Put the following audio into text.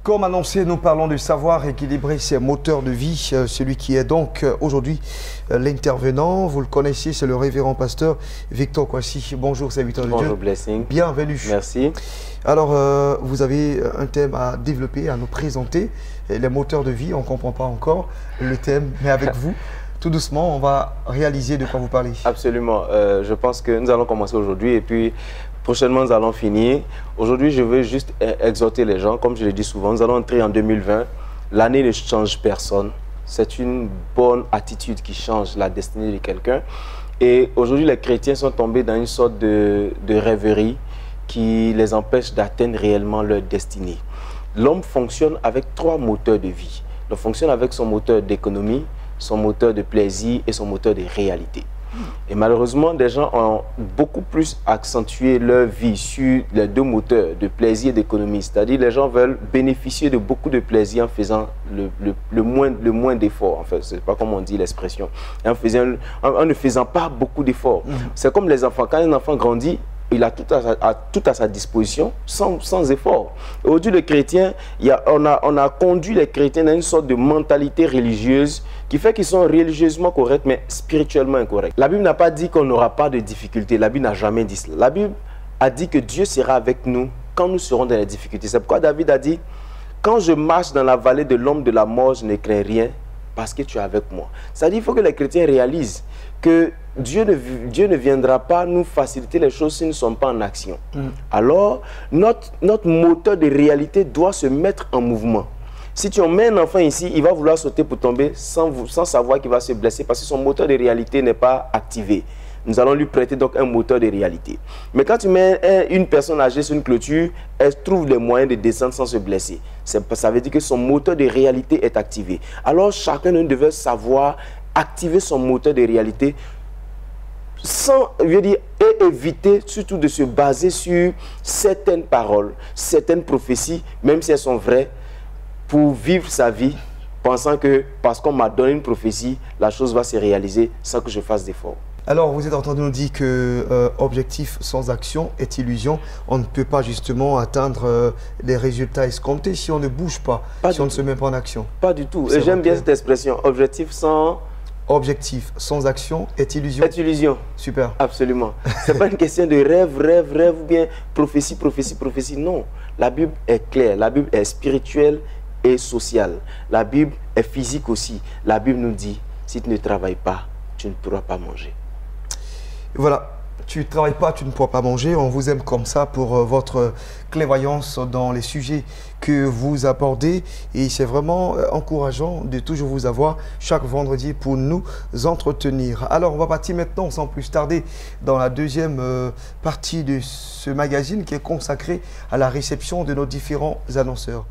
Comme annoncé, nous parlons de savoir équilibrer ses moteurs de vie. Celui qui est donc aujourd'hui l'intervenant, vous le connaissez, c'est le révérend pasteur Victor Kwasi. Bonjour, serviteur de Dieu. Bonjour, Blessing. Bienvenue. Merci. Alors, vous avez un thème à développer, à nous présenter. Les moteurs de vie, on ne comprend pas encore le thème, mais avec vous, tout doucement, on va réaliser de quoi vous parlez. Absolument. Je pense que nous allons commencer aujourd'hui et puis prochainement, nous allons finir. Aujourd'hui, je veux juste exhorter les gens. Comme je le dis souvent, nous allons entrer en 2020. L'année ne change personne. C'est une bonne attitude qui change la destinée de quelqu'un. Et aujourd'hui, les chrétiens sont tombés dans une sorte de rêverie qui les empêche d'atteindre réellement leur destinée. L'homme fonctionne avec 3 moteurs de vie. Il fonctionne avec son moteur d'économie, son moteur de plaisir et son moteur de réalité. Et malheureusement, des gens ont beaucoup plus accentué leur vie sur les 2 moteurs de plaisir et d'économie. C'est-à-dire les gens veulent bénéficier de beaucoup de plaisir en faisant le moins d'efforts. En fait, c'est pas comme on dit l'expression. En ne faisant pas beaucoup d'efforts. C'est comme les enfants. Quand un enfant grandit, il a tout à sa disposition sans effort. Aujourd'hui, le chrétien, on a conduit les chrétiens dans une sorte de mentalité religieuse qui fait qu'ils sont religieusement corrects, mais spirituellement incorrects. La Bible n'a pas dit qu'on n'aura pas de difficultés. La Bible n'a jamais dit cela. La Bible a dit que Dieu sera avec nous quand nous serons dans les difficultés. C'est pourquoi David a dit, quand je marche dans la vallée de l'ombre de la mort, je ne crains rien parce que tu es avec moi. C'est-à-dire qu'il faut que les chrétiens réalisent que Dieu ne viendra pas nous faciliter les choses si nous ne sommes pas en action. Alors, notre moteur de réalité doit se mettre en mouvement. Si tu en mets un enfant ici, il va vouloir sauter pour tomber sans savoir qu'il va se blesser parce que son moteur de réalité n'est pas activé. Nous allons lui prêter donc un moteur de réalité. Mais quand tu mets une personne âgée sur une clôture, elle trouve les moyens de descendre sans se blesser. Ça veut dire que son moteur de réalité est activé. Alors, chacun de nous devait savoir activer son moteur de réalité et éviter surtout de se baser sur certaines paroles, certaines prophéties, même si elles sont vraies, pour vivre sa vie, pensant que parce qu'on m'a donné une prophétie, la chose va se réaliser sans que je fasse d'efforts. Alors, vous êtes en train de nous dire que objectif sans action est illusion. On ne peut pas justement atteindre les résultats escomptés si on ne bouge pas, si on ne se met pas en action. Pas du tout. Et j'aime bien cette expression, objectif sans action est illusion. Est illusion. Super. Absolument. Ce n'est pas une question de rêve ou bien prophétie. Non. La Bible est claire. La Bible est spirituelle et sociale. La Bible est physique aussi. La Bible nous dit, si tu ne travailles pas, tu ne pourras pas manger. Voilà. Tu ne travailles pas, tu ne pourras pas manger. On vous aime comme ça pour votre clairvoyance dans les sujets que vous abordez. Et c'est vraiment encourageant de toujours vous avoir chaque vendredi pour nous entretenir. Alors, on va partir maintenant sans plus tarder dans la deuxième partie de ce magazine qui est consacré à la réception de nos différents annonceurs.